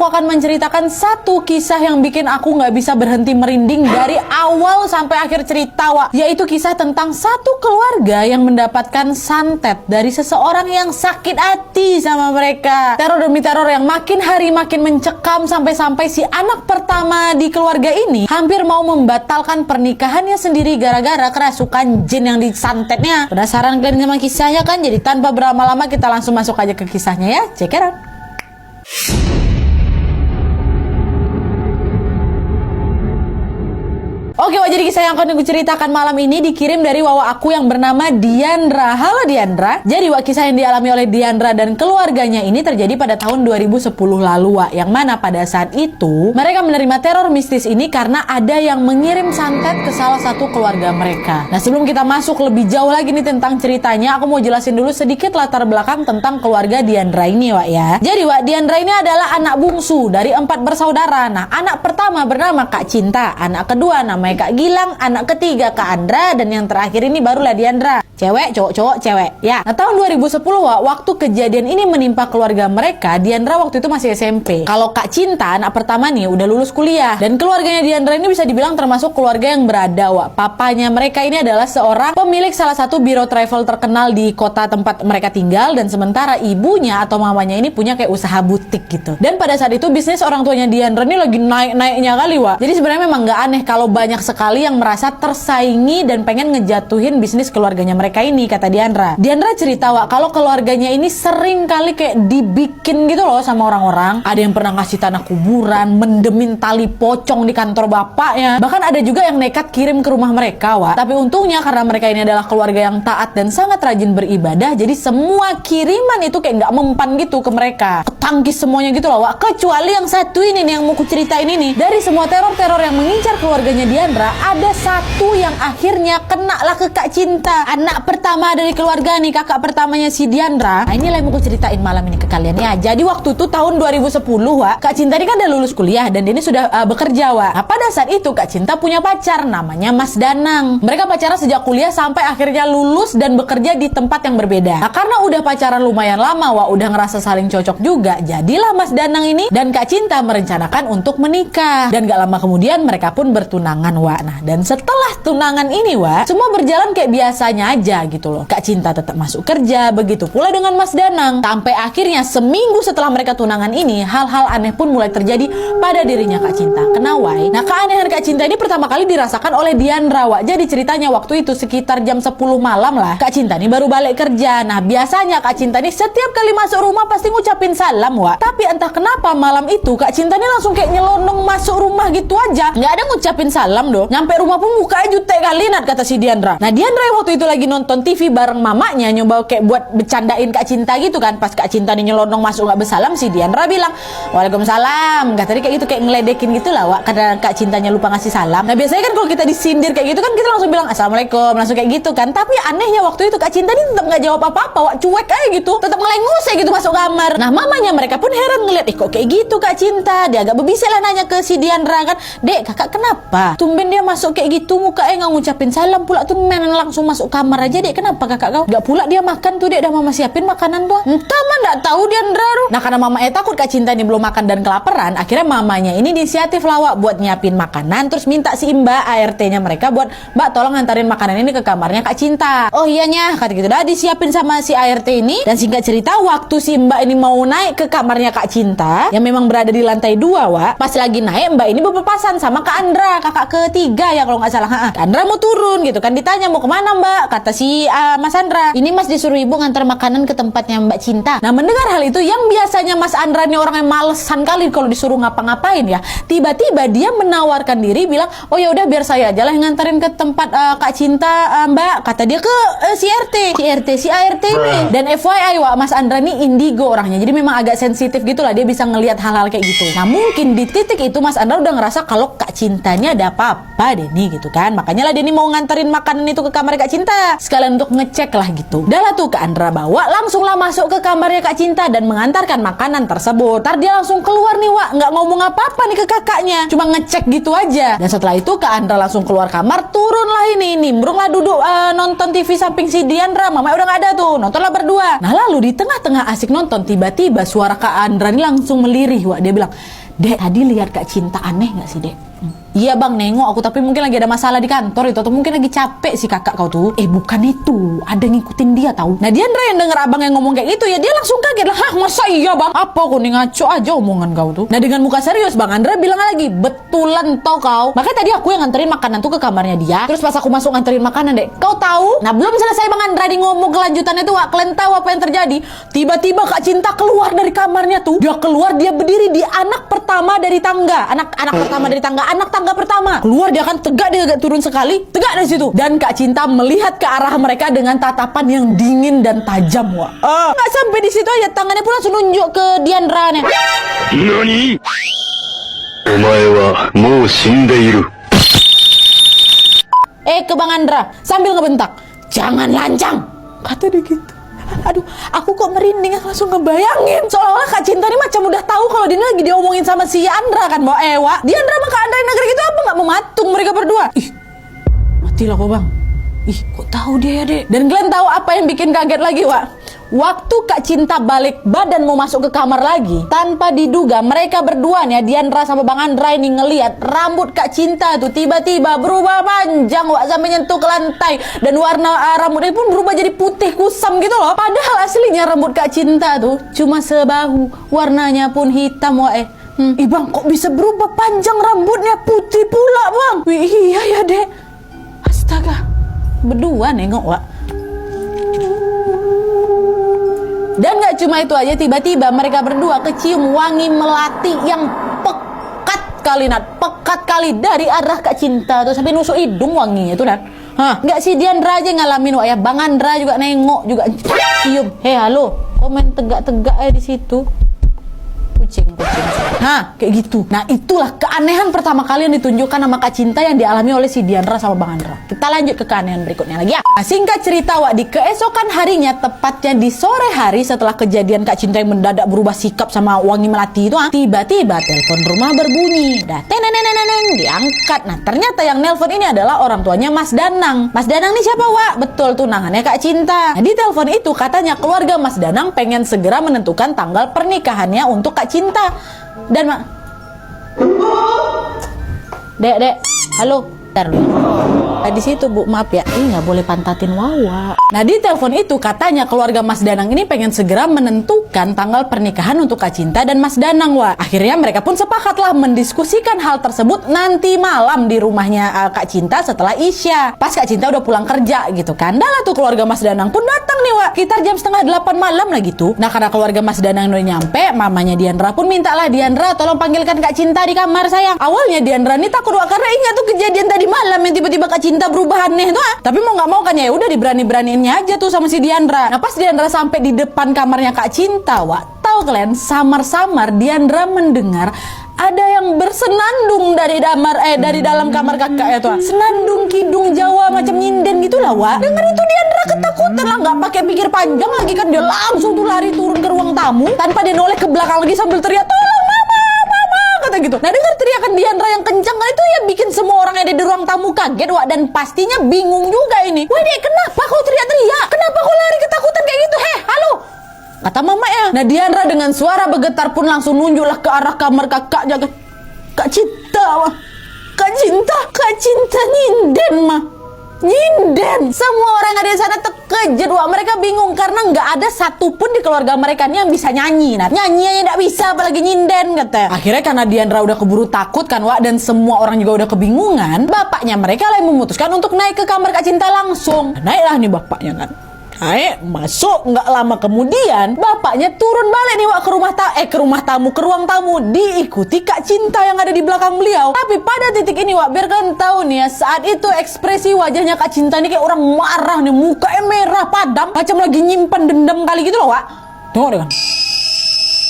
Aku akan menceritakan satu kisah yang bikin aku nggak bisa berhenti merinding dari awal sampai akhir cerita, Wak. Yaitu kisah tentang satu keluarga yang mendapatkan santet dari seseorang yang sakit hati sama mereka. Teror demi teror yang makin hari makin mencekam sampai-sampai si anak pertama di keluarga ini hampir mau membatalkan pernikahannya sendiri gara-gara kerasukan jin yang disantetnya. Penasaran kalian sama kisahnya kan? Jadi tanpa berlama-lama kita langsung masuk aja ke kisahnya ya. Check it out. Oke, jadi kisah yang akan aku ceritakan malam ini dikirim dari wawa aku yang bernama Diandra. Halo Diandra. Jadi kisah yang dialami oleh Diandra dan keluarganya ini terjadi pada tahun 2010 lalu, Wak. Yang mana pada saat itu mereka menerima teror mistis ini karena ada yang mengirim santet ke salah satu keluarga mereka. Nah, sebelum kita masuk lebih jauh lagi nih tentang ceritanya, aku mau jelasin dulu sedikit latar belakang tentang keluarga Diandra ini, Wak, ya. Jadi, Wak, Diandra ini adalah anak bungsu dari 4 bersaudara. Nah, anak pertama bernama Kak Cinta, anak kedua namanya Kak Gilang, anak ketiga Kak Andra, dan yang terakhir ini barulah Diandra. Cewek, cowok, cewek. Ya. Nah, tahun 2010, Wak, waktu kejadian ini menimpa keluarga mereka, Diandra waktu itu masih SMP. Kalau Kak Cinta, anak pertama nih, udah lulus kuliah. Dan keluarganya Diandra ini bisa dibilang termasuk keluarga yang berada, Wak. Papanya mereka ini adalah seorang pemilik salah satu biro travel terkenal di kota tempat mereka tinggal, dan sementara ibunya atau mamanya ini punya kayak usaha butik gitu. Dan pada saat itu bisnis orang tuanya Diandra ini lagi naik-naiknya kali, Wak. Jadi sebenarnya memang nggak aneh kalau banyak sekali yang merasa tersaingi dan pengen ngejatuhin bisnis keluarganya mereka ini, kata Diandra. Diandra cerita, Wak, kalau keluarganya ini sering kali kayak dibikin gitu loh sama orang-orang. Ada yang pernah ngasih tanah kuburan, mendemin tali pocong di kantor bapaknya. Bahkan ada juga yang nekat kirim ke rumah mereka, Wak. Tapi untungnya karena mereka ini adalah keluarga yang taat dan sangat rajin beribadah, jadi semua kiriman itu kayak nggak mempan gitu ke mereka. Ketangkis semuanya gitu loh, Wak. Kecuali yang satu ini nih yang mau ku ceritain ini. Dari semua teror-teror yang mengincar keluarganya Diandra, ada satu yang akhirnya kena lah ke Kak Cinta, anak pertama dari keluarga nih, kakak pertamanya si Diandra. Nah, inilah yang mau aku ceritain malam ini ke kalian ya. Jadi waktu itu tahun 2010, Wak, Kak Cinta ini kan udah lulus kuliah dan dia ini sudah bekerja, Wak. Nah, pada saat itu Kak Cinta punya pacar namanya Mas Danang. Mereka pacaran sejak kuliah sampai akhirnya lulus dan bekerja di tempat yang berbeda. Nah, karena udah pacaran lumayan lama, Wak, udah ngerasa saling cocok juga, jadilah Mas Danang ini dan Kak Cinta merencanakan untuk menikah. Dan gak lama kemudian mereka pun bertunangan, Wak. Nah, dan setelah tunangan ini, Wak, semua berjalan kayak biasanya aja gitu loh. Kak Cinta tetap masuk kerja, begitu pula dengan Mas Danang. Sampai akhirnya seminggu setelah mereka tunangan ini, hal-hal aneh pun mulai terjadi pada dirinya Kak Cinta. Kenapa? Nah, keanehan Kak Cinta ini pertama kali dirasakan oleh Diandra, Wak. Jadi ceritanya waktu itu sekitar jam 10 malam lah, Kak Cinta ini baru balik kerja. Nah, biasanya Kak Cinta ini setiap kali masuk rumah pasti ngucapin salam, Wak. Tapi entah kenapa malam itu Kak Cinta ini langsung kayak nyelonong masuk rumah gitu aja, nggak ada ngucapin salam doh. Nyampe rumah pun mukanya jutek kali, Nat, kata si Diandra. Nah, Diandra yang waktu itu lagi nonton TV bareng mamanya, nyoba kayak buat bercandain Kak Cinta gitu kan. Pas Kak Cinta nih nyelonong masuk nggak bersalam, si Diandra bilang Waalaikumsalam. Kata dia kayak gitu, kayak ngeledekin gitu lah, Wak, karena Kak Cintanya lupa ngasih salam. Nah, biasanya kan kalau kita disindir kayak gitu kan kita langsung bilang Assalamualaikum, langsung kayak gitu kan. Tapi anehnya waktu itu Kak Cinta ini tetap nggak jawab apa-apa, Wak, cuek aja gitu, tetap ngelengus aja gitu masuk kamar. Nah, mamanya mereka pun heran ngeliat, kok kayak gitu Kak Cinta. Dia agak berbisik lah nanya ke si Diandra kan, Dek, kakak kenapa? Tumben dia masuk kayak gitu, mukanya nggak ngucapin salam pula tuh, main langsung masuk kamar aja, Dek. Kenapa kakak kau? Gak pula dia makan tuh, Dek, udah mama siapin makanan tuh. Entah, mah nggak tahu Diandra. Nah, karena mamanya takut Kak Cinta ini belum makan dan kelaparan, akhirnya mamanya ini inisiatif lawak buat nyiapin makanan, terus minta si Mbak ART-nya mereka buat, Mbak tolong ngantarin makanan ini ke kamarnya Kak Cinta. Oh iyanya, kata gitu dah disiapin sama si ART ini. Dan singkat cerita, waktu si Mbak ini mau naik ke kamarnya Kak Cinta yang memang berada di lantai 2, Wak, pas lagi naik Mbak ini berpapasan sama Kak Andra, kakak ketiga ya kalau nggak salah. Kak Andra mau turun gitu kan, ditanya mau kemana Mbak, kata si Mas Andra, ini Mas disuruh ibu ngantar makanan ke tempatnya Mbak Cinta. Nah, mendengar hal itu, yang biasanya Mas Andra ini orang yang malesan kali kalau disuruh ngapa-ngapain ya, tiba-tiba dia menawarkan diri bilang, oh ya udah biar saya aja lah yang nganterin ke tempat Kak Cinta, Mbak, kata dia ke si ART ini. Dan FYI, Wak, Mas Andra ini indigo orangnya, jadi memang agak sensitif gitu lah, dia bisa ngelihat hal-hal kayak gitu. Nah, mungkin di titik itu Mas Andra udah ngerasa kalau Kak Cintanya ada apa-apa deh nih gitu kan, makanya lah dia nih mau nganterin makanan itu ke kamar Kak Cinta. sekalian untuk ngecek lah gitu. Dah lah tuh Kak Andra bawa, langsunglah masuk ke kamarnya Kak Cinta dan mengantarkan makanan tersebut. Ntar dia langsung keluar nih Wak, nggak ngomong apa-apa nih ke kakaknya, cuma ngecek gitu aja. Dan setelah itu Kak Andra langsung keluar kamar, turunlah ini nimbrunglah duduk nonton TV samping si Diandra. Mama udah nggak ada tuh, nontonlah berdua. Nah lalu di tengah-tengah asik nonton, tiba-tiba suara Kak Andra ini langsung melirih Wak. Dia bilang, "Dek, tadi lihat Kak Cinta aneh nggak sih Dek?" "Iya bang, nengok aku, tapi mungkin lagi ada masalah di kantor itu, atau mungkin lagi capek sih kakak kau tuh." Bukan itu, ada ngikutin dia tahu. Nah Diandra yang denger abang yang ngomong kayak gitu ya, dia langsung kaget lah. "Hah, masa iya bang? Apa kau nih, ngaco aja omongan kau tuh." Nah dengan muka serius Bang Andra bilang lagi, "Betulan tau kau, makanya tadi aku yang nganterin makanan tuh ke kamarnya dia. Terus pas aku masuk nganterin makanan Dek, kau tahu?" Nah belum selesai Bang Andra di ngomong kelanjutannya tuh Wak, kalian tahu apa yang terjadi? Tiba-tiba Kak Cinta keluar dari kamarnya tuh. Dia keluar, dia berdiri di anak pertama dari tangga. Anak pertama dari tangga, anak tangga pertama. Keluar dia akan tegak, dia agak turun sekali, tegak dari situ. Dan Kak Cinta melihat ke arah mereka dengan tatapan yang dingin dan tajam Wak. Nggak sampai di situ aja, tangannya pun langsung nunjuk ke Diandra nih. "Nani? Omae wa mou shindeiru." Ke Bang Andra sambil ngebentak, "Jangan lancang," kata dia gitu. Aduh, aku kok merinding, aku langsung ngebayangin seolah-olah Kak Cinta ini macam udah tahu kalau dia lagi diomongin sama si Andra kan, bawa Wak. Diandra sama Kak Andra yang negeri gitu apa nggak mematung mereka berdua? Matilah kok bang. Kok tahu dia ya Dek? Dan kalian tahu apa yang bikin kaget lagi Wak? Waktu Kak Cinta balik badan mau masuk ke kamar lagi, tanpa diduga mereka berdua nih, Diandra sama Bang Andra ini ngelihat rambut Kak Cinta tuh tiba-tiba berubah panjang Wak, sampai nyentuh ke lantai. Dan warna rambutnya pun berubah jadi putih kusam gitu loh. Padahal aslinya rambut Kak Cinta tuh cuma sebahu, warnanya pun hitam Wak. Bang, kok bisa berubah panjang rambutnya putih pula bang? Iya ya Dek. Astaga, berdua nengok Wak. Dan gak cuma itu aja, tiba-tiba mereka berdua kecium wangi melati yang pekat kali dari arah Kak Cinta tuh, sampai nusuk hidung wanginya tuh Nat. Gak si Diandra aja ngalamin Wak ya, Bang Andra juga nengok, juga cium. Halo, komen tegak-tegak di situ. Kucing. Kayak gitu. Nah itulah keanehan pertama kali yang ditunjukkan sama Kak Cinta yang dialami oleh si Diandra sama Bang Andra. Kita lanjut ke keanehan berikutnya lagi ya. Nah, singkat cerita Wak, di keesokan harinya, tepatnya di sore hari setelah kejadian Kak Cinta yang mendadak berubah sikap sama wangi melati itu, tiba-tiba telepon rumah berbunyi. Teneneneneng, diangkat. Nah ternyata yang nelpon ini adalah orang tuanya Mas Danang. Mas Danang nih siapa Wak? Betul, tunangannya Kak Cinta. Nah di telepon itu katanya keluarga Mas Danang pengen segera menentukan tanggal pernikahannya untuk Kak Cinta. Dan Dek, halo. Bentar lu. Di situ Bu, maaf ya, ini nggak boleh pantatin Wawa. Nah di telepon itu katanya keluarga Mas Danang ini pengen segera menentukan tanggal pernikahan untuk Kak Cinta dan Mas Danang Wak. Akhirnya mereka pun sepakatlah mendiskusikan hal tersebut nanti malam di rumahnya Kak Cinta setelah Isya. Pas Kak Cinta udah pulang kerja gitu kan. Dah lah tuh keluarga Mas Danang pun datang nih Wak, sekitar jam 7:30 malam lah gitu. Nah karena keluarga Mas Danang udah nyampe, mamanya Diandra pun mintalah, "Diandra tolong panggilkan Kak Cinta di kamar sayang." Awalnya Diandra nih takut Wak, karena ingat tuh kejadian tadi malam yang tiba-tiba Kak Cinta berubah aneh tuh. Tapi mau nggak mau kan ya udah diberani-beraniinnya aja tuh sama si Diandra. Nah pas Diandra sampai di depan kamarnya Kak Cinta Wak, tahu kalian, samar-samar Diandra mendengar ada yang bersenandung dari dalam kamar kakaknya tuh. Senandung kidung Jawa macam nyinden gitu lah Wak. Dengar itu Diandra ketakutan lah, nggak pakai pikir panjang lagi kan, dia langsung tuh lari turun ke ruang tamu tanpa dia noleh ke belakang lagi sambil teriak, "Tolong mama, kata gitu. Nah dengar teriakan Diandra yang kencang kan itu ya bikin semua orang yang ada di ruang tamu kaget Wak, dan pastinya bingung juga ini. "Wah Dek, kenapa kau teriak-teriak? Kenapa kau lari ketakutan kayak gitu? Halo?" kata mama ya. Nah Diandra dengan suara bergetar pun langsung nunjuklah ke arah kamar kakaknya. Kak Cinta Wak. Kak Cinta nyinden mah. Nyinden. Semua orang yang ada di sana terkejut Wak. Mereka bingung karena nggak ada satupun di keluarga mereka yang bisa nyanyi. Nah nyanyi aja nggak bisa, apalagi nyinden kata. Akhirnya karena Diandra udah keburu takut kan Wak, dan semua orang juga udah kebingungan, bapaknya mereka lah yang memutuskan untuk naik ke kamar Kak Cinta langsung. Naiklah nih bapaknya kan. Masuk, nggak lama kemudian bapaknya turun balik nih Wak ke ruang tamu diikuti Kak Cinta yang ada di belakang beliau. Tapi pada titik ini Wak, biar kalian tahu nih ya, saat itu ekspresi wajahnya Kak Cinta nih kayak orang marah nih, mukanya merah padam macam lagi nyimpan dendam kali gitu loh Wak. Tengok deh kan.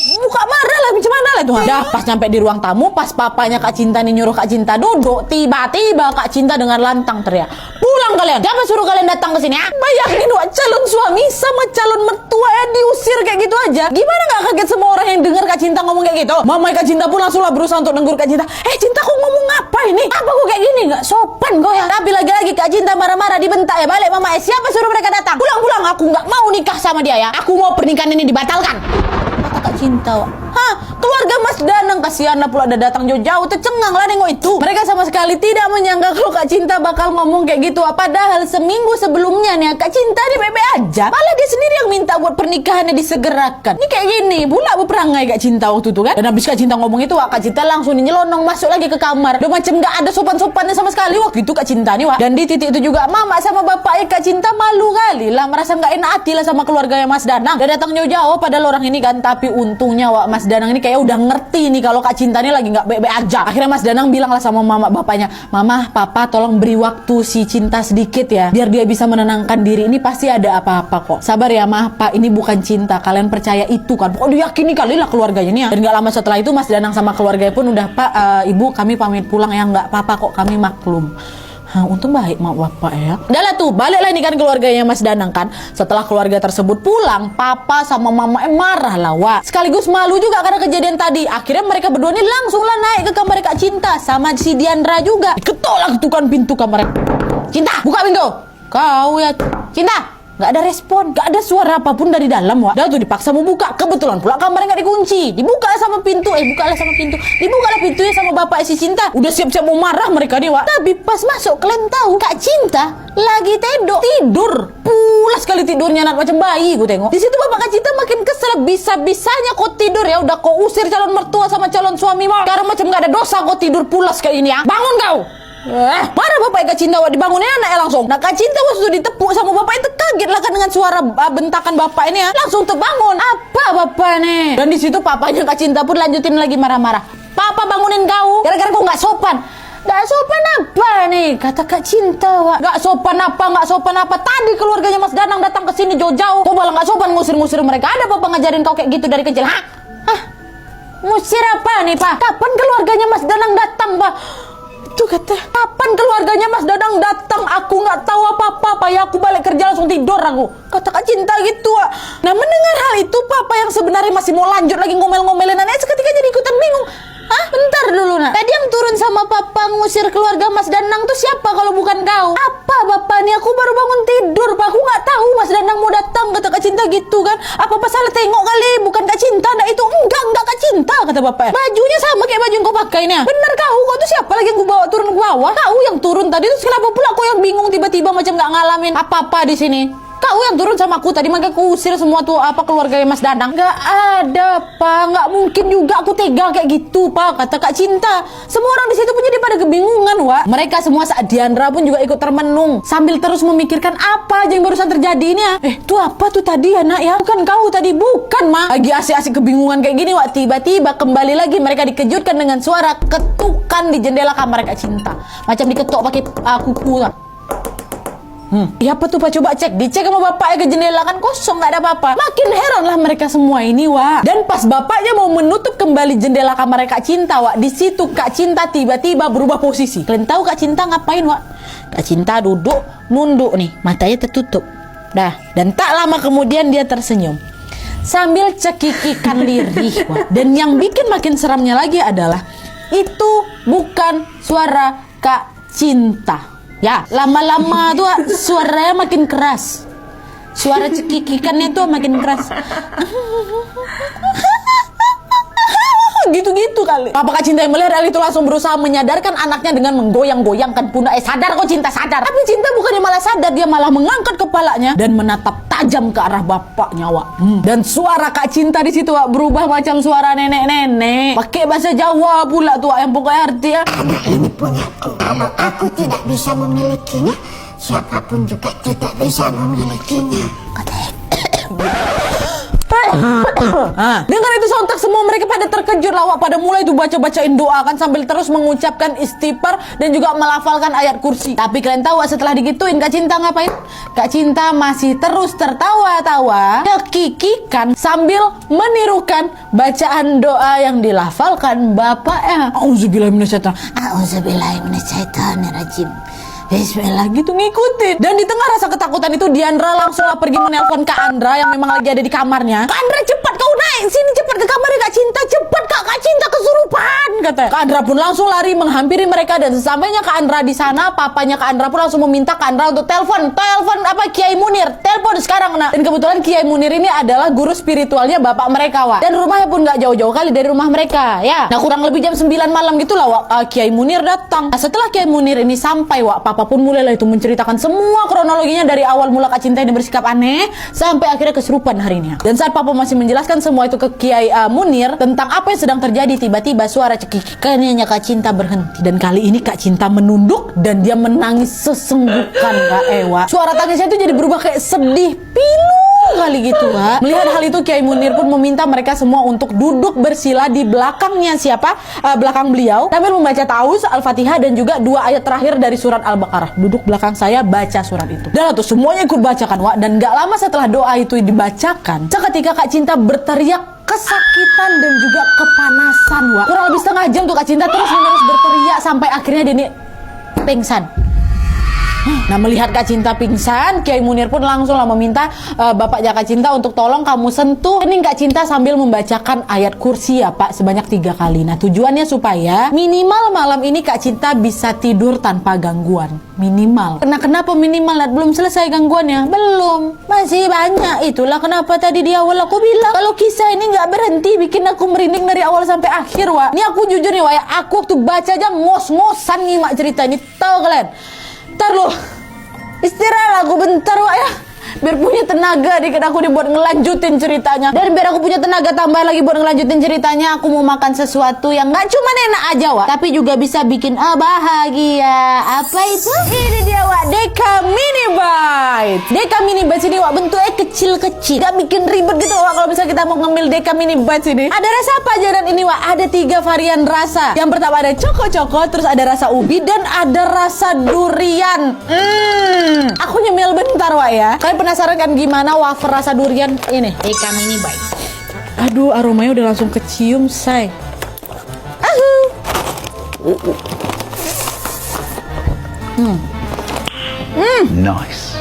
Muka marah lah, macam mana lah tuh. Dah pas nyampe di ruang tamu, pas papanya Kak Cinta nih nyuruh Kak Cinta duduk, tiba-tiba Kak Cinta dengan lantang teriak, pulang kalian, siapa suruh kalian datang ke sini? Bayangin wak, calon suami sama calon mertua ya diusir kayak gitu aja. Gimana gak kaget semua orang yang dengar Kak Cinta ngomong kayak gitu? Mama Kak Cinta pun langsung lah berusaha untuk negur Kak Cinta. Cinta kok ngomong apa ini? Apa kok kayak gini? Gak sopan kok ya. Tapi lagi-lagi Kak Cinta marah-marah, dibentak ya. Balik Mama, siapa suruh mereka datang? Pulang-pulang, aku gak mau nikah sama dia ya. Aku mau pernikahan ini dibatalkan. Kata Kak Cinta wak. Keluarga Mas Danang kasihan lah pula udah datang jauh-jauh, tercengang lah nengok itu. Mereka sama sekali tidak menyangka kalau Kak Cinta bakal ngomong kayak gitu. Padahal seminggu sebelumnya nih Kak Cinta dia baik-baik aja. Malah dia sendiri yang minta buat pernikahannya disegerakan. Ini kayak gini, pula berperangai Kak Cinta waktu itu kan. Dan habis Kak Cinta ngomong itu, Kak Cinta langsung nyelonong masuk lagi ke kamar. Udah macam gak ada sopan-sopannya sama sekali waktu itu Kak Cinta nih wak. Dan di titik itu juga Mama sama bapaknya Kak Cinta malu kali lah, merasa gak enak hati lah sama keluarganya Mas Danang. Udah datang jauh-jauh padahal orang ini kan. Tapi untungnya wak, Mas Danang ini kayak udah ngerti nih kalau Kak Cinta ini lagi nggak baik-baik aja. Akhirnya Mas Danang bilang lah sama mama bapaknya, Mama, Papa tolong beri waktu si Cinta sedikit ya, biar dia bisa menenangkan diri. Ini pasti ada apa-apa kok. Sabar ya Ma, Pak, ini bukan cinta. Kalian percaya itu kan? Pokoknya diyakini kali lah keluarganya nih ya. Dan nggak lama setelah itu Mas Danang sama keluarganya pun udah, Pak, Ibu kami pamit pulang ya, nggak apa-apa kok, kami maklum. Untung baik mak bapak ya. Udah lah tuh, baliklah ini kan keluarganya Mas Danang kan. Setelah keluarga tersebut pulang, Papa sama Mama marah lah wak. Sekaligus malu juga karena kejadian tadi. Akhirnya mereka berdua ini langsung lah naik ke kamar Kak Cinta sama si Diandra juga. Diketok lah ketukan pintu kamar. Cinta, buka pintu. Kau ya Cinta. Gak ada respon, gak ada suara apapun dari dalam wak. Dah tuh dipaksa mau buka, kebetulan pula kamarnya gak dikunci. Dibuka sama pintu, dibukalah pintunya sama bapak si Cinta. Udah siap-siap mau marah mereka nih wak. Tapi pas masuk kalian tahu Kak Cinta lagi tidur. Pulas sekali tidurnya anak macam bayi gue tengok. Di situ bapak Kak Cinta makin kesel, bisa-bisanya kau tidur ya. Udah kau usir calon mertua sama calon suami wak. Sekarang macam gak ada dosa kau tidur pulas kayak ini ya. Bangun kau. Marah bapak Kak Cinta wak, dibangunin anaknya langsung. Nah Kak Cinta waktu ditepuk sama bapak itu kaget lah kan dengan suara bentakan bapak ini ya. Langsung terbangun. Apa bapak nih? Dan di situ papanya Kak Cinta pun lanjutin lagi marah-marah. Papa bangunin kau gara-gara kau nggak sopan. Gak sopan apa nih? Kata Kak Cinta wak. Gak sopan apa? Tadi keluarganya Mas Danang datang ke sini jauh-jauh. Kau malah gak sopan ngusir-ngusir mereka. Ada apa ngajarin kau kayak gitu dari kecil? Hah? Ngusir apa nih Pak? Kapan keluarganya Mas Danang datang Pak? Itu kata, kapan keluarganya Mas Danang datang? Aku nggak tahu apa-apa ya. Aku balik kerja langsung tidur aku. Kata Kak Cinta gitu wak. Nah mendengar hal itu papa yang sebenarnya masih mau lanjut lagi ngomel-ngomelin anaknya seketika jadi ikutan bingung. Bentar dulu nak. Tadi yang turun sama papa ngusir keluarga Mas Danang tuh siapa kalau bukan kau? Apa bapak nih? Aku baru bangun tidur Pak. Aku nggak tahu Mas Danang mau datang. Kata Kak Cinta gitu kan. Apa salah tengok kali? Bukan Kak Cinta. Nah itu enggak Kak Cinta kata bapak. Bajunya sama kayak baju yang kau pakai nih. Bener kau tuh siapa lagi yang kau bawa turun ke bawah? Kau yang turun tadi tuh kenapa pula kau yang bingung tiba-tiba macam nggak ngalamin apa-apa di sini? Kau yang turun sama aku tadi, makanya aku usir semua tuh keluarga Mas Danang. Gak ada Pak, nggak mungkin juga aku tega kayak gitu Pak, kata Kak Cinta. Semua orang di situ pun jadi pada kebingungan wak. Mereka semua saat Diandra pun juga ikut termenung sambil terus memikirkan apa aja yang barusan terjadi ini ya. Itu apa tuh tadi ya nak ya? Bukan kau tadi, bukan Ma. Lagi asik-asik kebingungan kayak gini wak, tiba-tiba kembali lagi mereka dikejutkan dengan suara ketukan di jendela kamar Kak Cinta. Macam diketok pakai kuku lah. Ya apa tuh Pak, coba cek. Dicek sama bapaknya ke jendela kan kosong, nggak ada apa-apa. Makin heran lah mereka semua ini wak. Dan pas bapaknya mau menutup kembali jendela kamar Kak Cinta wak, di situ Kak Cinta tiba-tiba berubah posisi. Kalian tahu Kak Cinta ngapain wak? Kak Cinta duduk nunduk nih, matanya tertutup. Dan tak lama kemudian dia tersenyum sambil cekikikan lirih wak. Dan yang bikin makin seramnya lagi adalah itu bukan suara Kak Cinta. Ya, lama-lama tuh suaranya makin keras. Suara cekikikannya tuh makin keras. Gitu-gitu kali. Papa Kak Cinta yang melihat hal itu langsung berusaha menyadarkan anaknya dengan menggoyang-goyangkan pundak. Sadar kok Cinta, sadar. Tapi Cinta bukannya malah sadar, dia malah mengangkat kepalanya dan menatap tajam ke arah bapaknya wak. Dan suara Kak Cinta di situ wak berubah macam suara nenek-nenek. Pakai bahasa Jawa pula tuh wak, yang pokoknya artinya, anak ini punyaku. Kalau aku tidak bisa memilikinya, siapapun juga tidak bisa memilikinya. Dengan itu sontak semua mereka pada terkejut lah, pada mulai tuh baca-bacain doa kan sambil terus mengucapkan istighfar dan juga melafalkan ayat kursi. Tapi kalian tahu setelah digituin Kak Cinta ngapain? Kak Cinta masih terus tertawa-tawa, kekikikan sambil menirukan bacaan doa yang dilafalkan bapaknya. Auzubillahiminasyaitonirrajim. Bismillah gitu ngikutin. Dan di tengah rasa ketakutan itu Diandra langsung pergi menelpon Kak Andra yang memang lagi ada di kamarnya. Kak Andra cepat kau naik sini, cepat ke kamarnya Kak Cinta, cepat Kak Cinta kesurupan kata. Kak Andra pun langsung lari menghampiri mereka dan sesampainya Kak Andra di sana, papanya Kak Andra pun langsung meminta Kak Andra untuk telepon apa Kiai Munir, telepon sekarang nak. Dan kebetulan Kiai Munir ini adalah guru spiritualnya bapak mereka Wak. Dan rumahnya pun nggak jauh-jauh kali dari rumah mereka ya. Nah kurang lebih jam 9 malam gitulah Wak, Kiai Munir datang. Nah, setelah Kiai Munir ini sampai Wak, papa pun mulailah itu menceritakan semua kronologinya dari awal mula Kak Cinta ini bersikap aneh sampai akhirnya kesurupan harinya. Dan saat papa masih menjelaskan semua itu ke Kiai Munir tentang apa yang sedang terjadi, tiba-tiba suara cekikikannya Kak Cinta berhenti. Dan kali ini Kak Cinta menunduk dan dia menangis sesenggukan Kak Ewa. Suara tangisnya itu jadi berubah kayak sedih pilu kali gitu Wak. Melihat hal itu Kiai Munir pun meminta mereka semua untuk duduk bersila di belakangnya belakang beliau sambil membaca Ta'awuz, Al-Fatihah dan juga 2 ayat terakhir dari surat Al-Baqarah. Duduk belakang saya, baca surat itu. Dan tuh semuanya ikut bacakan Wak. Dan gak lama setelah doa itu dibacakan, seketika Kak Cinta berteriak kesakitan dan juga kepanasan Wak. Kurang lebih setengah jam tuh Kak Cinta terus-menerus berteriak sampai akhirnya dia ini pingsan. Nah melihat Kak Cinta pingsan, Kiai Munir pun langsung meminta bapaknya Kak Cinta untuk tolong kamu sentuh ini Kak Cinta sambil membacakan ayat kursi ya Pak sebanyak 3 kali. Nah tujuannya supaya minimal malam ini Kak Cinta bisa tidur tanpa gangguan. Minimal. Kenapa minimal? Belum selesai gangguannya? Belum. Masih banyak. Itulah kenapa tadi di awal aku bilang kalau kisah ini nggak berhenti bikin aku merinding dari awal sampai akhir Wak. Ini aku jujur nih Wak ya, aku waktu baca aja ngos-ngosan nyimak cerita ini. Tahu kalian? Ntar loh, istirahat aku bentar Wak ya, biar punya tenaga dikit aku dibuat ngelanjutin ceritanya. Dan biar aku punya tenaga tambah lagi buat ngelanjutin ceritanya, aku mau makan sesuatu yang gak cuma enak aja Wak, tapi juga bisa bikin bahagia. Apa itu? Ini dia Wak, Deka Mini Bites. Deka Mini Bites ini Wak bentuknya kecil-kecil, gak bikin ribet gitu Wak kalau misalnya kita mau ngemil Deka Mini Bites ini. Ada rasa apa aja dan ini Wak, ada 3 varian rasa. Yang pertama ada coko-coko, terus ada rasa ubi dan ada rasa durian. Aku nyemil bentar Wak ya. Kalian penasaran kan gimana wafer rasa durian ini? Deka Mini Bites. Aduh, aromanya udah langsung kecium, say. Nice.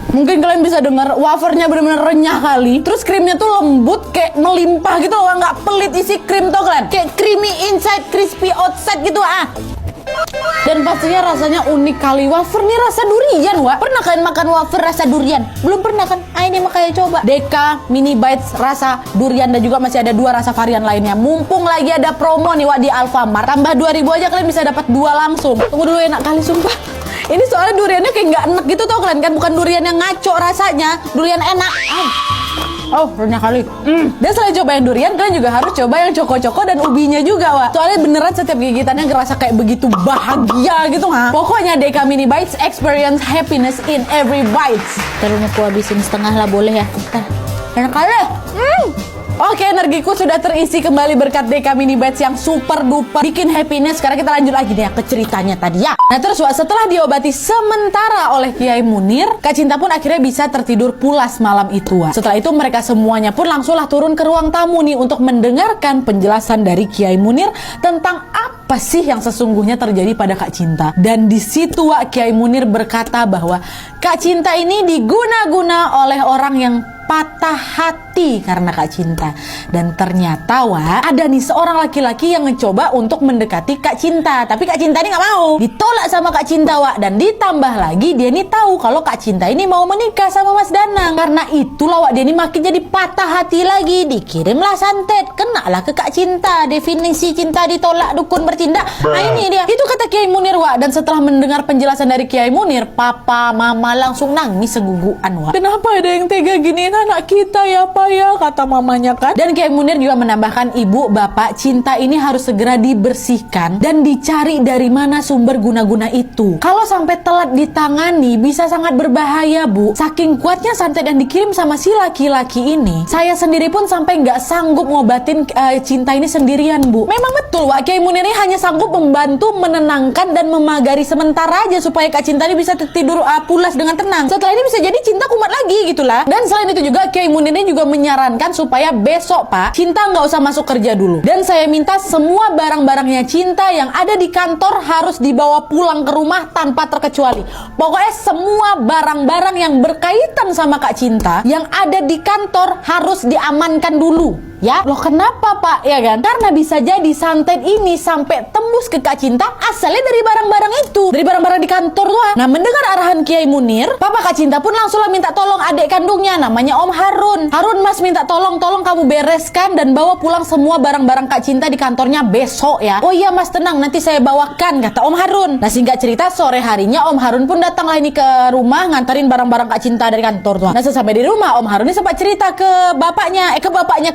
Mungkin kalian bisa dengar wafernya benar-benar renyah kali. Terus krimnya tuh lembut kayak melimpah gitu loh, nggak pelit isi krim tuh kalian. Kayak creamy inside, crispy outside gitu Dan pastinya rasanya unik kali. Wafer nih rasa durian Wak. Pernah kalian makan wafer rasa durian? Belum pernah kan? Ini makanya coba Deka Mini Bites rasa durian. Dan juga masih ada 2 rasa varian lainnya. Mumpung lagi ada promo nih Wak di Alfamart, tambah 2.000 aja kalian bisa dapat 2 langsung. Tunggu dulu, enak kali sumpah. Ini soalnya duriannya kayak nggak enak gitu tau kalian kan. Bukan durian yang ngaco rasanya, durian enak. Renyah kali. Dan selain coba yang durian, kalian juga harus coba yang coko-coko dan ubinya juga Wak. Soalnya beneran setiap gigitannya ngerasa kayak begitu bahagia gitu Pokoknya Deka Mini Bites, experience happiness in every bites. Terus aku habisin setengah lah boleh ya. Enak kali. Oke, energiku sudah terisi kembali berkat Deka Mini Bites yang super duper bikin happiness. Sekarang kita lanjut lagi nih ya ke ceritanya tadi ya. Nah terus Wak, setelah diobati sementara oleh Kiai Munir, Kak Cinta pun akhirnya bisa tertidur pulas malam itu Wak. Setelah itu mereka semuanya pun langsunglah turun ke ruang tamu nih untuk mendengarkan penjelasan dari Kiai Munir tentang apa sih yang sesungguhnya terjadi pada Kak Cinta. Dan di situ Wak, Kiai Munir berkata bahwa Kak Cinta ini diguna-guna oleh orang yang patah hati karena Kak Cinta. Dan ternyata Wak, ada nih seorang laki-laki yang mencoba untuk mendekati Kak Cinta, tapi Kak Cinta ini gak mau, ditolak sama Kak Cinta Wak. Dan ditambah lagi dia nih tahu kalau Kak Cinta ini mau menikah sama Mas Danang. Karena itulah Wak, dia ini makin jadi patah hati lagi. Dikirimlah santet, kenalah ke Kak Cinta. Definisi cinta ditolak dukun bertindak. Nah ini dia, itu kata Kiai Munir Wak. Dan setelah mendengar penjelasan dari Kiai Munir, papa mama langsung nangis segugukan Wak. Kenapa ada yang tega giniin anak kita ya Pak berbahaya, kata mamanya kan. Dan Kiai Munir juga menambahkan, ibu, bapak, cinta ini harus segera dibersihkan dan dicari dari mana sumber guna-guna itu. Kalau sampai telat ditangani bisa sangat berbahaya, Bu. Saking kuatnya santet yang dikirim sama si laki-laki ini, saya sendiri pun sampai nggak sanggup ngobatin cinta ini sendirian, Bu. Memang betul, Wak, Kiai Munir ini hanya sanggup membantu menenangkan dan memagari sementara aja supaya Kak Cinta ini bisa tidur pulas dengan tenang. Setelah ini bisa jadi cinta kumat lagi gitulah. Dan selain itu juga Kiai Munir ini juga menyarankan supaya besok, Pak, Cinta nggak usah masuk kerja dulu. Dan saya minta semua barang-barangnya Cinta yang ada di kantor harus dibawa pulang ke rumah tanpa terkecuali. Pokoknya semua barang-barang yang berkaitan sama Kak Cinta yang ada di kantor harus diamankan dulu. Ya, loh kenapa, Pak? Ya kan? Karena bisa jadi santet ini sampai tembus ke Kak Cinta asalnya dari barang-barang itu, dari barang-barang di kantor tuh. Nah, mendengar arahan Kiai Munir, Papa Kak Cinta pun langsunglah minta tolong adik kandungnya, namanya Om Harun. Harun, Mas, minta tolong kamu bereskan dan bawa pulang semua barang-barang Kak Cinta di kantornya besok ya. Oh iya, Mas, tenang, nanti saya bawakan, kata Om Harun. Nah, singkat cerita, sore harinya Om Harun pun datanglah ini ke rumah nganterin barang-barang Kak Cinta dari kantor tuh. Nah, sesampai di rumah, Om Harun ini sempat cerita ke bapaknya, ke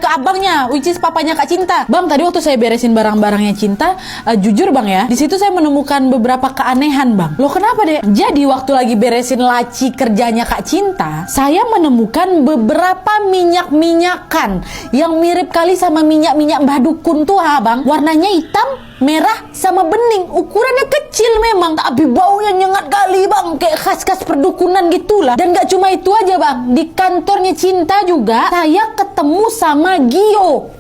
abangnya, which is papanya Kak Cinta. Bang, tadi waktu saya beresin barang-barangnya Cinta, jujur Bang ya, di situ saya menemukan beberapa keanehan, Bang. Loh kenapa, Dek? Jadi waktu lagi beresin laci kerjanya Kak Cinta, saya menemukan beberapa minyak-minyakan yang mirip kali sama minyak-minyak Mbah Dukun tuh, Bang. Warnanya hitam, merah, sama bening. Ukurannya kecil memang, tapi baunya nyengat kali, Bang. Kayak khas-khas perdukunan gitulah. Dan gak cuma itu aja, Bang. Di kantornya Cinta juga saya ketemu sama Gio.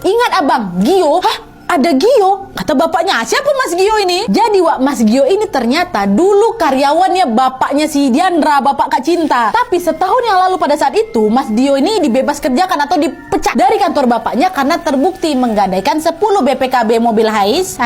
Ingat, Abang, Gio? Hah? Ada Gio? Kata bapaknya, siapa Mas Gio ini? Jadi, Wak, Mas Gio ini ternyata dulu karyawannya bapaknya si Diandra, bapak Kak Cinta. Tapi setahun yang lalu pada saat itu, Mas Gio ini dibebas kerjakan atau dipecat dari kantor bapaknya karena terbukti menggadaikan 10 BPKB mobil HIS,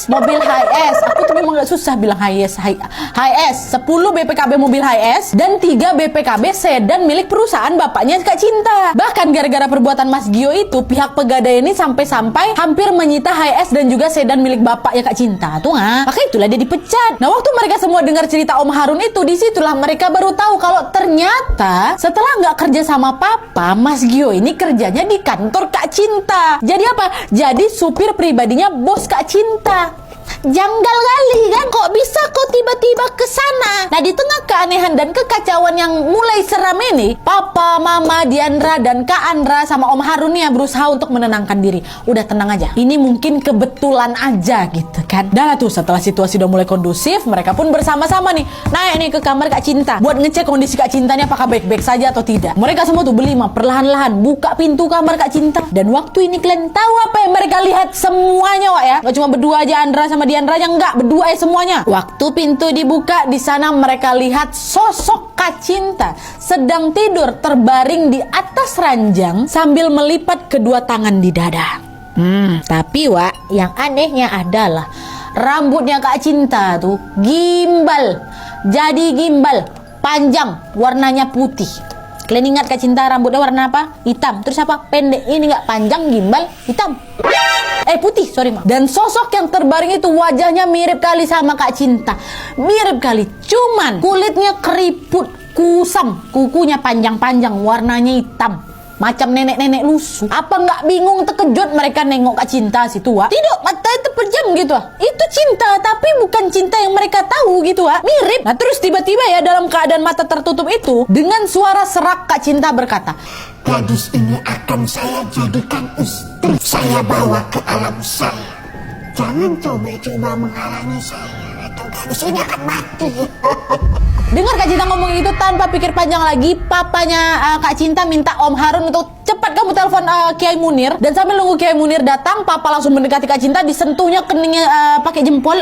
mobil HIS. Aku tuh memang gak susah bilang HIS. 10 BPKB mobil HIS dan 3 BPKB sedan milik perusahaan bapaknya Kak Cinta. Bahkan gara-gara perbuatan Mas Gio itu, pihak pegadaian ini sampai-sampai hampir menyita HIS dan juga sedan milik bapaknya Kak Cinta. Tuh maka itulah dia dipecat. Nah, waktu mereka semua dengar cerita Om Harun itu, disitulah mereka baru tahu kalau ternyata setelah nggak kerja sama Papa, Mas Gio ini kerjanya di kantor Kak Cinta. Jadi apa? Jadi supir pribadinya bos Kak Cinta. Janggal kali kan, kok bisa kok tiba-tiba ke sana. Nah, di tengah keanehan dan kekacauan yang mulai seram ini, Papa, Mama, Diandra, dan Kak Andra sama Om Harun ya berusaha untuk menenangkan diri. Udah tenang aja, ini mungkin kebetulan aja gitu kan. Dan tuh setelah situasi udah mulai kondusif, mereka pun bersama-sama nih naik nih ke kamar Kak Cinta buat ngecek kondisi Kak Cintanya apakah baik-baik saja atau tidak. Mereka semua tuh berlima perlahan-lahan buka pintu kamar Kak Cinta. Dan waktu ini kalian tahu apa yang mereka lihat semuanya, Wak ya? Gak cuma berdua aja Andra sama Diandra, yang enggak, berdua semuanya. Waktu pintu dibuka, di sana mereka lihat sosok Kak Cinta sedang tidur terbaring di atas ranjang sambil melipat kedua tangan di dada. Tapi Wak, yang anehnya adalah rambutnya Kak Cinta tuh gimbal. Jadi gimbal, panjang, warnanya putih. Kalian ingat Kak Cinta rambutnya warna apa? Hitam. Terus apa? Pendek. Ini nggak panjang, gimbal, hitam. Putih, sorry Ma. Dan sosok yang terbaring itu wajahnya mirip kali sama Kak Cinta. Mirip kali. Cuman kulitnya keriput, kusam. Kukunya panjang-panjang, warnanya hitam. Macam nenek-nenek lusuh. Apa nggak bingung, terkejut mereka nengok Kak Cinta situ, Wak? Tidak, matanya terpejam gitu, Wak. Itu cinta, tapi bukan cinta yang mereka tahu gitu, Wak. Mirip. Nah, terus tiba-tiba ya dalam keadaan mata tertutup itu, dengan suara serak Kak Cinta berkata, Gadis ini akan saya jadikan istri. Saya bawa ke alam saya. Jangan coba-coba menghalangi saya, atau gadis ini akan mati. Dengar Kak Cinta ngomong itu tanpa pikir panjang lagi, papanya Kak Cinta minta Om Harun untuk cepat kamu telepon Kiai Munir. Dan sambil nunggu Kiai Munir datang, Papa langsung mendekati Kak Cinta, disentuhnya keningnya pakai jempol,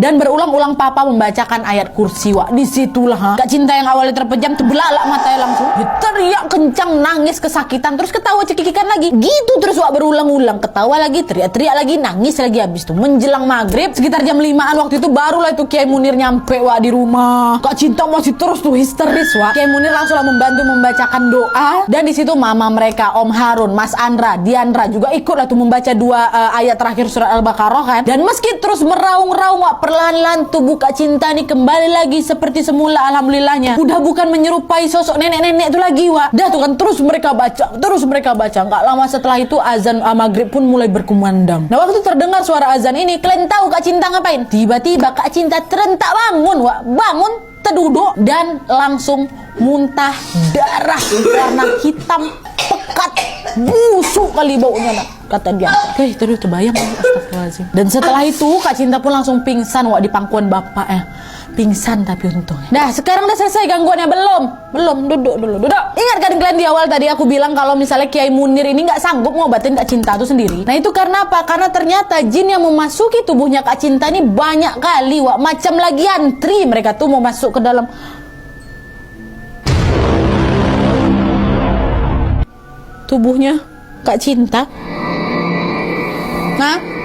dan berulang-ulang Papa membacakan ayat kursi, Wak. Disitulah Kak Cinta yang awalnya terpejam terbelalak matanya langsung. Dia teriak kencang, nangis kesakitan, terus ketawa cekikikan lagi. Gitu terus, Wak, berulang-ulang, ketawa lagi, teriak-teriak lagi, nangis lagi. Habis itu menjelang maghrib sekitar jam 5-an waktu itu barulah itu Kiai Munir nyampe, Wak, di rumah. Kak Cinta masih terus tuh histeris, Wak. Kiai Munir langsung membantu membacakan doa, dan di situ mama mereka Om Harun, Mas Andra, Diandra juga ikutlah tuh membaca 2 ayat terakhir surat Al-Baqarah kan. Dan meski terus meraung-raung, Wak, perlahan-lahan tubuh Kak Cinta nih kembali lagi seperti semula, alhamdulillahnya. Udah bukan menyerupai sosok nenek-nenek itu lagi, Wak. Dah tuh kan terus mereka baca. Nggak lama setelah itu azan maghrib pun mulai berkumandang. Nah, waktu terdengar suara azan ini, kalian tahu Kak Cinta ngapain? Tiba-tiba Kak Cinta terentak bangun, Wak. Bangun, terduduk dan langsung muntah darah warna hitam pekat, busuk kali baunya, nak, kata dia. Terus terbayang, astagfirullahaladzim. Dan setelah itu Kak Cinta pun langsung pingsan, Wak, di pangkuan bapaknya. Pingsan tapi untung. Nah, sekarang udah selesai gangguannya belum? Belum, duduk dulu, duduk. Ingat kan kalian di awal tadi aku bilang kalau misalnya Kiai Munir ini nggak sanggup ngobatin Kak Cinta itu sendiri. Nah, itu karena apa? Karena ternyata jin yang memasuki tubuhnya Kak Cinta ini banyak kali, Wak. Macam lagi antri mereka tuh mau masuk ke dalam tubuhnya Kak Cinta. Nah,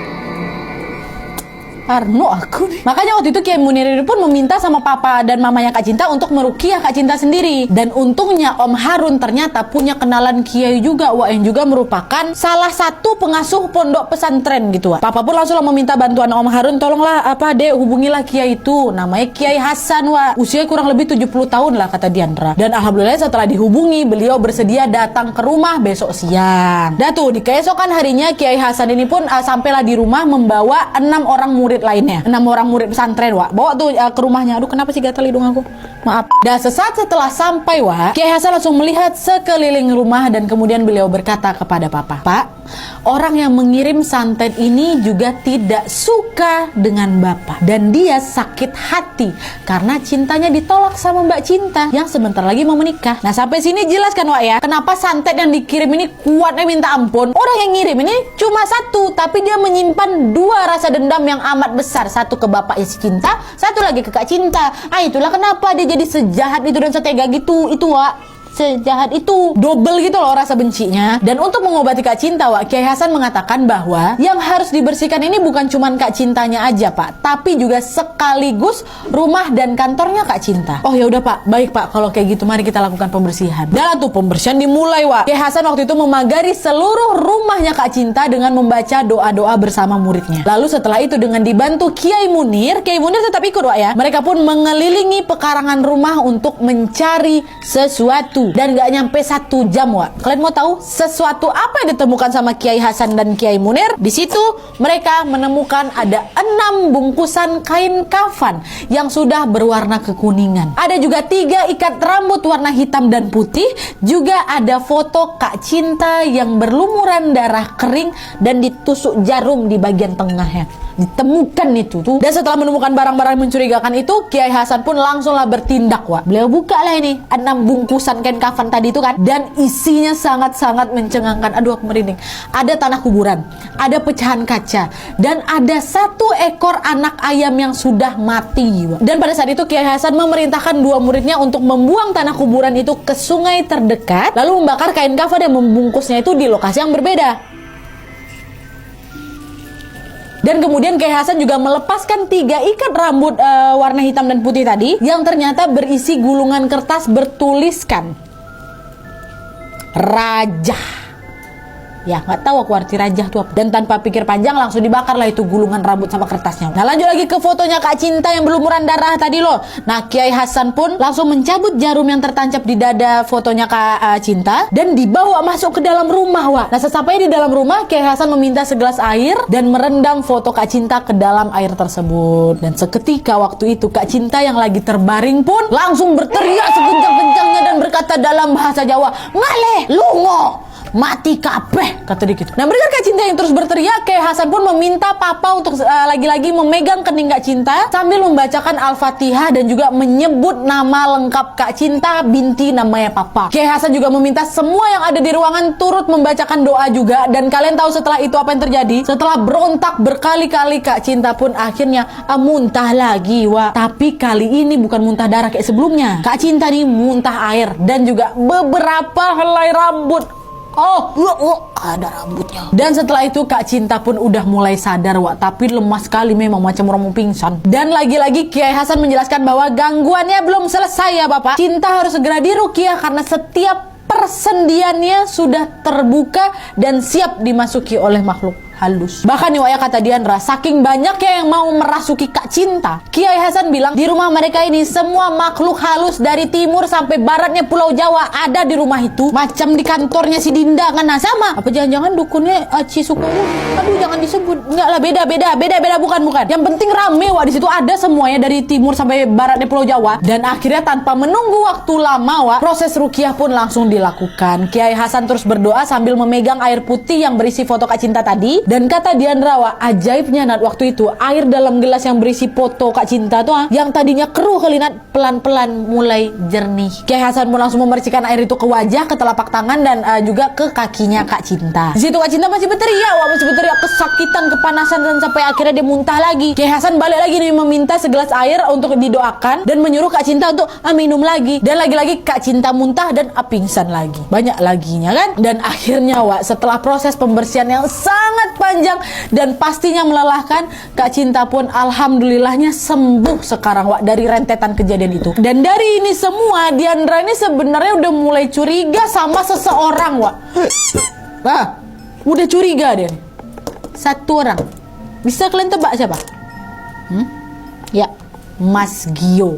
Arno aku nih. Makanya waktu itu Kiai Munir pun meminta sama papa dan mamanya Kak Cinta untuk meruqyah Kak Cinta sendiri. Dan untungnya Om Harun ternyata punya kenalan Kiai juga, Wak, yang juga merupakan salah satu pengasuh pondok pesantren gitu, Wak. Papa pun langsung meminta bantuan Om Harun, tolonglah Dek, hubungilah Kiai itu. Namanya Kiai Hasan, Wak. Usianya kurang lebih 70 tahun lah, kata Diandra. Dan alhamdulillah setelah dihubungi, beliau bersedia datang ke rumah besok siang. Dah tuh, di keesokan harinya Kiai Hasan ini pun sampailah di rumah membawa 6 orang murid lainnya, 6 orang murid pesantren, Wak. Bawa tuh ke rumahnya. Aduh, kenapa sih gatal hidung aku? Maaf. Dan sesaat setelah sampai, Wak, Kiai Hasan langsung melihat sekeliling rumah dan kemudian beliau berkata kepada papa, Pak, orang yang mengirim santet ini juga tidak suka dengan Bapak dan dia sakit hati karena cintanya ditolak sama Mbak Cinta yang sebentar lagi mau menikah. Nah, sampai sini jelas kan, Wak, ya, kenapa santet yang dikirim ini kuatnya minta ampun. Orang yang ngirim ini cuma satu, tapi dia menyimpan 2 rasa dendam yang amat besar. Satu ke bapaknya si Cinta, satu lagi ke Kak Cinta. Itulah kenapa dia jadi sejahat itu dan setega gitu. Itu, Wak, sejahat itu, double gitu loh rasa bencinya. Dan untuk mengobati Kak Cinta, Wak, Kiai Hasan mengatakan bahwa yang harus dibersihkan ini bukan cuman Kak Cintanya aja, Pak, tapi juga sekaligus rumah dan kantornya Kak Cinta. Oh ya udah, Pak, baik, Pak, kalau kayak gitu mari kita lakukan pembersihan. Dan tuh pembersihan dimulai, Wak. Kiai Hasan waktu itu memagari seluruh rumahnya Kak Cinta dengan membaca doa-doa bersama muridnya. Lalu setelah itu dengan dibantu Kiai Munir tetap ikut, Wak, ya. Mereka pun mengelilingi pekarangan rumah untuk mencari sesuatu. Dan gak nyampe 1 jam, Wak. Kalian mau tahu sesuatu apa yang ditemukan sama Kiai Hasan dan Kiai Munir? Di situ mereka menemukan ada 6 bungkusan kain kafan yang sudah berwarna kekuningan. Ada juga 3 ikat rambut warna hitam dan putih. Juga ada foto Kak Cinta yang berlumuran darah kering dan ditusuk jarum di bagian tengahnya. Ditemukan itu tuh. Dan setelah menemukan barang-barang mencurigakan itu, Kiai Hasan pun langsunglah bertindak, Wak. Beliau buka lah ini 6 bungkusan kain kafan tadi itu kan, dan isinya sangat-sangat mencengangkan. Aduh, aku merinding. Ada tanah kuburan, ada pecahan kaca, dan ada 1 ekor anak ayam yang sudah mati, Wak. Dan pada saat itu Kiai Hasan memerintahkan 2 muridnya untuk membuang tanah kuburan itu ke sungai terdekat, lalu membakar kain kafan dan membungkusnya itu di lokasi yang berbeda. Dan kemudian Kiai Hasan juga melepaskan 3 ikat rambut warna hitam dan putih tadi yang ternyata berisi gulungan kertas bertuliskan Rajah. Ya, nggak tahu aku arti rajah itu apa. Dan tanpa pikir panjang langsung dibakarlah itu gulungan rambut sama kertasnya. Nah, lanjut lagi ke fotonya Kak Cinta yang berlumuran darah tadi loh. Nah, Kiai Hasan pun langsung mencabut jarum yang tertancap di dada fotonya Kak Cinta dan dibawa masuk ke dalam rumah, Wak. Nah, sesampainya di dalam rumah, Kiai Hasan meminta segelas air dan merendam foto Kak Cinta ke dalam air tersebut. Dan seketika waktu itu Kak Cinta yang lagi terbaring pun langsung berteriak sekencang-kencangnya dan berkata dalam bahasa Jawa, "Ngaleh, lungo, mati kabeh," kata dia gitu. Nah, mendengar Kak Cinta yang terus berteriak, Kiai Hasan pun meminta papa untuk lagi-lagi memegang kening Kak Cinta sambil membacakan Al-Fatihah dan juga menyebut nama lengkap Kak Cinta binti namanya papa. Kiai Hasan juga meminta semua yang ada di ruangan turut membacakan doa juga. Dan kalian tahu setelah itu apa yang terjadi? Setelah berontak berkali-kali, Kak Cinta pun akhirnya muntah lagi, Wak. Tapi kali ini bukan muntah darah kayak sebelumnya. Kak Cinta nih muntah air dan juga beberapa helai rambut. Ada rambutnya. Dan setelah itu Kak Cinta pun udah mulai sadar, Wak, tapi lemah sekali memang, macam orang mau pingsan. Dan lagi-lagi Kiai Hasan menjelaskan bahwa gangguannya belum selesai ya, Bapak. Cinta harus segera diruqyah karena setiap persendiannya sudah terbuka dan siap dimasuki oleh makhluk halus. Bahkan nih Wak ya, kata Diandra, saking banyaknya yang mau merasuki Kak Cinta, Kiai Hasan bilang di rumah mereka ini semua makhluk halus dari timur sampai baratnya Pulau Jawa ada di rumah itu. Macam di kantornya si Dinda kan. Nah sama. Apa jangan-jangan dukunnya Aci Sukowo? Aduh jangan disebut. Enggak lah, beda bukan. Yang penting rame Wak, di situ ada semuanya dari timur sampai baratnya Pulau Jawa. Dan akhirnya tanpa menunggu waktu lama Wak, proses ruqyah pun langsung dilakukan. Kiai Hasan terus berdoa sambil memegang air putih yang berisi foto Kak Cinta tadi. Dan kata Diandra Wak, ajaibnya Nat, waktu itu air dalam gelas yang berisi foto Kak Cinta tuh yang tadinya keruh kali Nat, pelan-pelan mulai jernih. Kiai Hasan pun langsung memercikan air itu ke wajah, ke telapak tangan dan juga ke kakinya Kak Cinta. Di situ Kak Cinta masih berteriak Wak, masih berteriak kesakitan, kepanasan dan sampai akhirnya dia muntah lagi. Kiai Hasan balik lagi nih meminta segelas air untuk didoakan dan menyuruh Kak Cinta untuk minum lagi. Dan lagi-lagi Kak Cinta muntah dan pingsan lagi. Banyak laginya kan? Dan akhirnya Wak, setelah proses pembersihan yang sangat panjang dan pastinya melelahkan, Kak Cinta pun alhamdulillahnya sembuh sekarang Wak dari rentetan kejadian itu. Dan dari ini semua Diandra ini sebenarnya udah mulai curiga sama seseorang Wak. Nah, udah curiga dia. Satu orang. Bisa kalian tebak siapa? Ya, Mas Gio.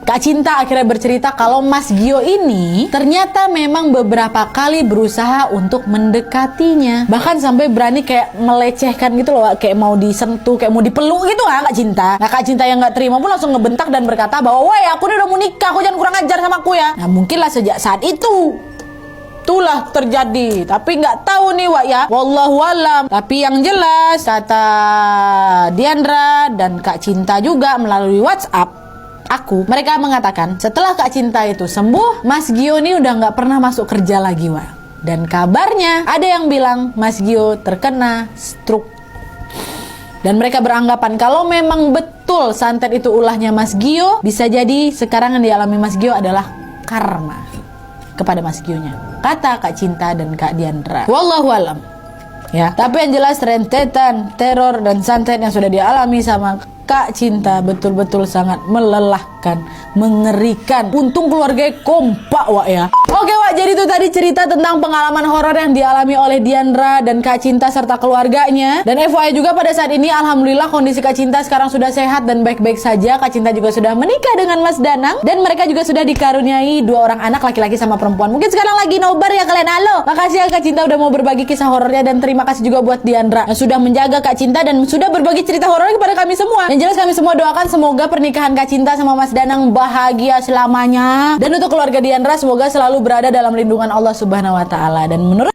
Kak Cinta akhirnya bercerita kalau Mas Gio ini ternyata memang beberapa kali berusaha untuk mendekatinya. Bahkan sampai berani kayak melecehkan gitu loh, kayak mau disentuh, kayak mau dipeluk gitu kan Kak Cinta. Nah Kak Cinta yang gak terima pun langsung ngebentak dan berkata bahwa woi aku udah mau nikah, aku jangan kurang ajar sama aku ya. Nah mungkinlah sejak saat itu itulah terjadi, tapi nggak tahu nih Wak ya, wallahu alam. Tapi yang jelas kata Diandra dan Kak Cinta juga melalui WhatsApp aku, mereka mengatakan setelah Kak Cinta itu sembuh, Mas Gio ini udah nggak pernah masuk kerja lagi Wak. Dan kabarnya ada yang bilang Mas Gio terkena stroke. Dan mereka beranggapan kalau memang betul santet itu ulahnya Mas Gio, bisa jadi sekarang yang dialami Mas Gio adalah karma kepada Mas Gio-nya, kata Kak Cinta dan Kak Diandra. Wallahu alam. Ya, tapi yang jelas rentetan teror dan santet yang sudah dialami sama Kak Cinta betul-betul sangat melelahkan, mengerikan. Untung keluarga kompak Wak ya. Oke Wak, jadi itu tadi cerita tentang pengalaman horor yang dialami oleh Diandra dan Kak Cinta serta keluarganya. Dan FYI juga pada saat ini alhamdulillah kondisi Kak Cinta sekarang sudah sehat dan baik-baik saja. Kak Cinta juga sudah menikah dengan Mas Danang dan mereka juga sudah dikaruniai 2 orang anak, laki-laki sama perempuan. Mungkin sekarang lagi nobar ya kalian. Halo. Makasih ya Kak Cinta udah mau berbagi kisah horornya dan terima kasih juga buat Diandra yang sudah menjaga Kak Cinta dan sudah berbagi cerita horornya kepada kami semua. Yang jelas kami semua doakan semoga pernikahan Kak Cinta sama Mas Danang bahagia selamanya. Dan untuk keluarga Diandra semoga selalu berada dalam lindungan Allah Subhanahu wa taala. Dan menurut